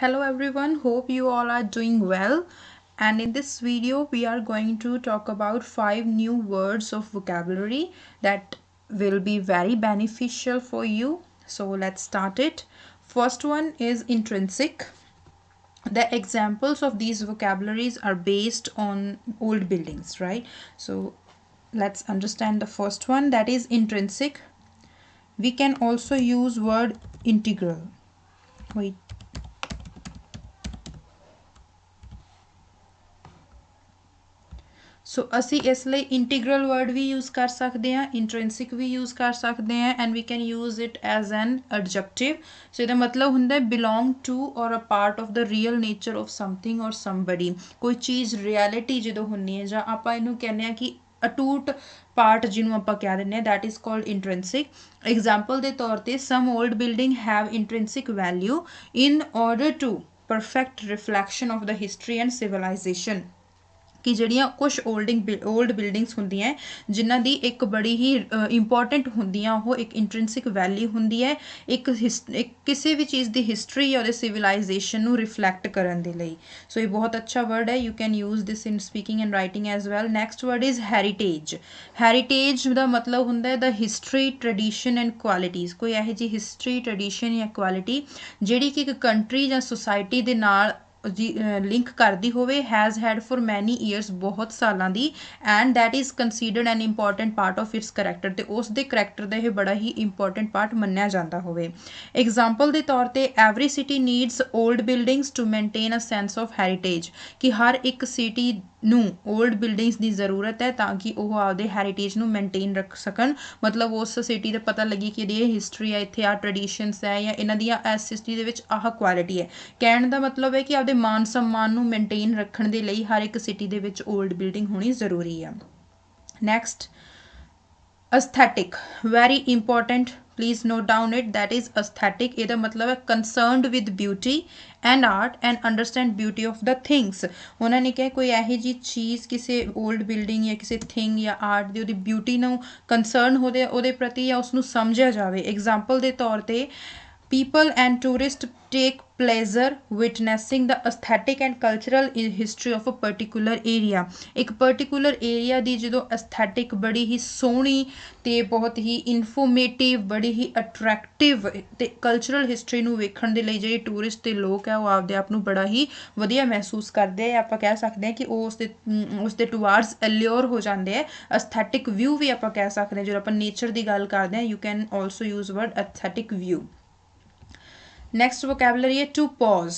Hello everyone, hope you all are doing well, and in this video we are going to talk about 5 new words of vocabulary that will be very beneficial for you. So let's start it. First one is intrinsic. The examples of these vocabularies are based on old buildings, right? So let's understand the first one, that is intrinsic. We can also use word integral. Wait. सो असी इसलिए integral word भी use कर सकते हैं, intrinsic भी use कर सकते हैं, and we can use it as an adjective. So ਇਹਦਾ मतलब ਹੁੰਦਾ belong to or a part of the real nature of something or somebody. कोई चीज़ रियलिटी जो ਹੁੰਦੀ ਹੈ ਜਾਂ ਆਪਾਂ ਇਹਨੂੰ ਕਹਿੰਦੇ ਆ ਕਿ ਅਟੂਟ ਪਾਰਟ ਜਿਹਨੂੰ ਆਪਾਂ ਕਹਿ ਦਿੰਦੇ ਆ, that is called intrinsic. Example ਦੇ ਤੌਰ ਤੇ some old building have intrinsic value in order to perfect reflection of the history and civilization. ਕਿ ਜਿਹੜੀਆਂ ਕੁਛ ਓਲਡ ਬਿਲਡਿੰਗਸ ਹੁੰਦੀਆਂ ਜਿਨ੍ਹਾਂ ਦੀ ਇੱਕ ਬੜੀ ਹੀ ਇੰਪੋਰਟੈਂਟ ਹੁੰਦੀਆਂ, ਉਹ ਇੱਕ ਇੰਟ੍ਰਿੰਸਿਕ ਵੈਲਿਊ ਹੁੰਦੀ ਹੈ ਇੱਕ ਕਿਸੇ ਵੀ ਚੀਜ਼ ਦੀ ਹਿਸਟਰੀ ਜਾਂ ਉਹਦੇ ਸਿਵਲਾਈਜੇਸ਼ਨ ਨੂੰ ਰਿਫਲੈਕਟ ਕਰਨ ਦੇ ਲਈ. ਸੋ ਇਹ ਬਹੁਤ ਅੱਛਾ ਵਰਡ ਹੈ. You can use this in speaking and writing as well. Next word is heritage. Heritage ਦਾ ਮਤਲਬ ਹੁੰਦਾ ਹੈ the history, tradition and qualities. ਕੋਈ ਇਹੋ ਜਿਹੀ ਹਿਸਟਰੀ, ਟ੍ਰੈਡੀਸ਼ਨ ਜਾਂ ਕੁਆਲਿਟੀ ਜਿਹੜੀ ਕਿ ਇੱਕ ਕੰਟਰੀ ਜਾਂ ਸੁਸਾਇਟੀ ਦੇ ਨਾਲ ਲਿੰਕ ਕਰਦੀ ਹੋਵੇ, ਹੈਜ਼ ਹੈਡ ਫॉर ਮੈਨੀ ਈਅਰਸ, ਬਹੁਤ ਸਾਲਾਂ ਦੀ, and that is considered N important part of its character. ਤੇ ਉਸ ਦੇ ਕਰੈਕਟਰ ਦਾ ਇਹ ਬੜਾ ਹੀ ਇੰਪੋਰਟੈਂਟ ਪਾਰਟ ਮੰਨਿਆ ਜਾਂਦਾ ਹੋਵੇ. ਐਗਜ਼ਾਮਪਲ ਦੇ ਤੌਰ ਤੇ every city needs old buildings to maintain a sense of heritage. ਕਿ ਹਰ ਇੱਕ ਸਿਟੀ ਨੂੰ ਓਲਡ ਬਿਲਡਿੰਗਸ ਦੀ ਜ਼ਰੂਰਤ ਹੈ ਤਾਂ ਕਿ ਉਹ ਆਪਦੇ ਹੈਰੀਟੇਜ ਨੂੰ ਮੇਨਟੇਨ ਰੱਖ ਸਕਣ. ਮਤਲਬ ਉਸ ਸਿਟੀ ਦਾ ਪਤਾ ਲੱਗੇ ਕਿ ਇਹਦੀ ਇਹ ਹਿਸਟਰੀ ਹੈ, ਇੱਥੇ ਆਹ ਟ੍ਰੈਡੀਸ਼ਨਸ ਹੈ, ਜਾਂ ਇਹਨਾਂ ਦੀਆਂ ਇਸ ਸਿਟੀ ਦੇ ਵਿੱਚ ਆਹ ਕੁਆਲਿਟੀ ਹੈ. ਕਹਿਣ ਦਾ ਮਤਲਬ ਹੈ ਕਿ ਆਪਦੇ ਮਾਨ सम्मान ਨੂੰ ਮੇਨਟੇਨ ਰੱਖਣ ਦੇ ਲਈ ਹਰ ਇੱਕ ਸਿਟੀ ਦੇ ਵਿੱਚ ਓਲਡ ਬਿਲਡਿੰਗ ਹੋਣੀ ਜ਼ਰੂਰੀ ਆ. Next, aesthetic, very important, please note down it, that is aesthetic. ਇਹਦਾ ਮਤਲਬ ਹੈ concerned with beauty and art and understand beauty of the things. ਉਹਨਾਂ ਨੇ ਕਿਹਾ ਕੋਈ ਇਹੋ ਜਿਹੀ ਚੀਜ਼ ਕਿਸੇ ਓਲਡ ਬਿਲਡਿੰਗ ਜਾਂ ਕਿਸੇ ਥਿੰਗ ਜਾਂ ਆਰਟ ਦੀ ਉਹਦੀ ਬਿਊਟੀ ਨੂੰ ਕੰਸਰਨ ਹੋਦੇ ਉਹਦੇ ਪ੍ਰਤੀ ਜਾਂ ਉਸਨੂੰ ਸਮਝਿਆ ਜਾਵੇ. ਐਗਜ਼ਾਮਪਲ ਦੇ ਤੌਰ ਤੇ people and tourists take pleasure witnessing the aesthetic and cultural history of a particular area. ਇੱਕ particular area ਦੀ ਜਦੋਂ aesthetic ਬੜੀ ਹੀ ਸੋਹਣੀ ਤੇ ਬਹੁਤ ਹੀ ਇਨਫੋਰਮੇਟਿਵ, ਬੜੀ ਹੀ ਅਟਰੈਕਟਿਵ ਤੇ ਕਲਚਰਲ ਹਿਸਟਰੀ ਨੂੰ ਵੇਖਣ ਦੇ ਲਈ ਜਿਹੜੇ ਟੂਰਿਸਟ ਤੇ ਲੋਕ ਹੈ ਉਹ ਆਪਦੇ ਆਪ ਨੂੰ ਬੜਾ ਹੀ ਵਧੀਆ ਮਹਿਸੂਸ ਕਰਦੇ ਆ. ਆਪਾਂ ਕਹਿ ਸਕਦੇ ਹਾਂ ਕਿ ਉਹ ਉਸਦੇ ਟੂਵਾਰਡਸ ਅਲਿਓਰ ਹੋ ਜਾਂਦੇ ਆ. ਅਸਥੈਟਿਕ ਵਿਊ ਵੀ ਆਪਾਂ ਕਹਿ ਸਕਦੇ ਹਾਂ. ਜਦੋਂ ਆਪਾਂ ਨੇਚਰ ਦੀ ਗੱਲ ਕਰਦੇ ਹਾਂ, you can also use word aesthetic view. Next vocabulary ਹੈ ਟੂ ਪੌਜ਼.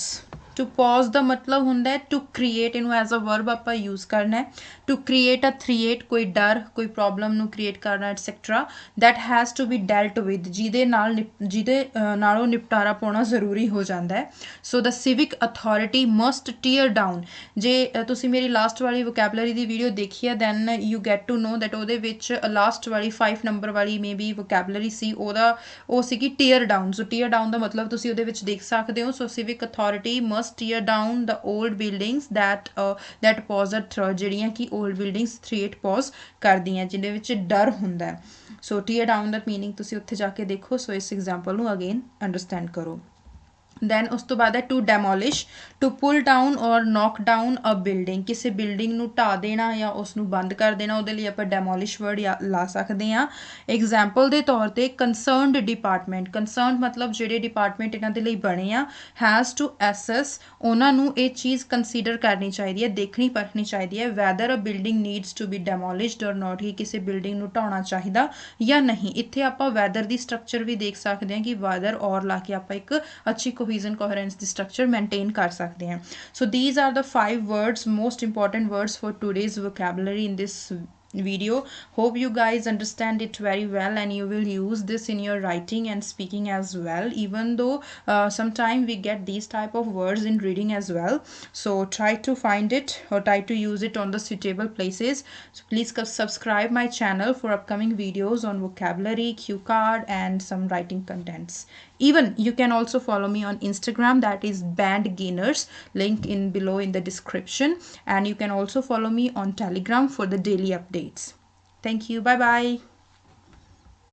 ਟੂ ਪੌਜ਼ ਦਾ ਮਤਲਬ ਹੁੰਦਾ ਹੈ ਟੂ ਕ੍ਰੀਏਟ. ਇਹਨੂੰ ਐਜ਼ ਅ ਵਰਬ ਆਪਾਂ ਯੂਜ਼ ਕਰਨਾ ਹੈ. ਟੂ ਕ੍ਰੀਏਟ ਅ ਥ੍ਰੀਏਟ, ਕੋਈ ਡਰ, ਕੋਈ ਪ੍ਰੋਬਲਮ ਨੂੰ ਕ੍ਰੀਏਟ ਕਰਨਾ, etcetera. That has to be dealt with, ਜਿਹਦੇ ਨਾਲੋਂ ਨਿਪਟਾਰਾ ਪਾਉਣਾ ਜ਼ਰੂਰੀ ਹੋ ਜਾਂਦਾ ਹੈ. So the civic authority must tear down. ਜੇ ਤੁਸੀਂ ਮੇਰੀ ਲਾਸਟ ਵਾਲੀ ਵੋਕੈਬਲਰੀ ਦੀ ਵੀਡੀਓ ਦੇਖੀ ਹੈ, then you get to know that ਉਹਦੇ ਵਿੱਚ ਲਾਸਟ ਵਾਲੀ 5 ਨੰਬਰ ਵਾਲੀ ਮੇ ਬੀ ਵੋਕੈਬਲਰੀ ਸੀ, ਉਹ ਸੀਗੀ tear down. So tear down ਦਾ ਮਤਲਬ ਤੁਸੀਂ ਉਹਦੇ ਵਿੱਚ ਦੇਖ ਸਕਦੇ ਹੋ. So civic authority must tear down the old buildings that pose a threat, ਜਿਹੜੀਆਂ ਕਿ old buildings threat pose ਕਰਦੀਆਂ, ਜਿਹਦੇ ਵਿੱਚ ਡਰ ਹੁੰਦਾ. ਸੋ tear down ਦਾ ਮੀਨਿੰਗ ਤੁਸੀਂ ਉੱਥੇ ਜਾ ਕੇ ਦੇਖੋ. ਸੋ ਇਸ ਐਗਜ਼ਾਮਪਲ ਨੂੰ ਅਗੇਨ ਅੰਡਰਸਟੈਂਡ ਕਰੋ. ਦੈਨ ਉਸ ਤੋਂ ਬਾਅਦ ਹੈ to demolish. To pull down ਔਰ ਨੌਕ ਡਾਊਨ ਅ ਬਿਲਡਿੰਗ. ਕਿਸੇ ਬਿਲਡਿੰਗ ਨੂੰ ਢਾਹ ਦੇਣਾ ਜਾਂ ਉਸ ਨੂੰ ਬੰਦ ਕਰ ਦੇਣਾ, ਉਹਦੇ ਲਈ ਆਪਾਂ ਡੈਮੋਲਿਸ਼ ਵਰਡ ਲਾ ਸਕਦੇ ਹਾਂ. ਐਗਜ਼ਾਮਪਲ ਦੇ ਤੌਰ ਤੇ ਕੰਸਰਨਡ ਡਿਪਾਰਟਮੈਂਟ. ਕੰਸਰਨਡ ਮਤਲਬ ਜਿਹੜੇ ਡਿਪਾਰਟਮੈਂਟ ਇਹਨਾਂ ਦੇ ਲਈ ਬਣੇ ਆ, ਹੈਜ਼ ਟੂ ਐਸੈਸ, ਉਹਨਾਂ ਨੂੰ ਇਹ ਚੀਜ਼ ਕੰਸੀਡਰ ਕਰਨੀ ਚਾਹੀਦੀ ਹੈ, ਦੇਖਣੀ ਪਰਖਣੀ ਚਾਹੀਦੀ ਹੈ, whether a building needs to be demolished or not, ਹੀ ਕਿਸੇ ਬਿਲਡਿੰਗ ਨੂੰ ਢਾਉਣਾ ਚਾਹੀਦਾ ਜਾਂ ਨਹੀਂ. ਇੱਥੇ ਆਪਾਂ ਵੈਦਰ ਦੀ ਸਟਰਕਚਰ ਵੀ ਦੇਖ ਸਕਦੇ ਹਾਂ ਕਿ ਵੈਦਰ ਔਰ ਲਾ ਕੇ ਆਪਾਂ ਇੱਕ ਅੱਛੀ cohesion coherence the structure maintain ਕਰ ਸਕਦੇ ਹਾਂ. So these are the 5 words, most important words for today's vocabulary in this video. Hope you guys understand it very well and you will use this in your writing and speaking as well, even though sometimes we get these type of words in reading as well. So try to find it or try to use it on the suitable places. So please subscribe my channel for upcoming videos on vocabulary, cue card and some writing contents. Even you can also follow me on Instagram, that is Band Gainers, link in below in the description, and you can also follow me on Telegram for the daily updates. Thank you. Bye bye.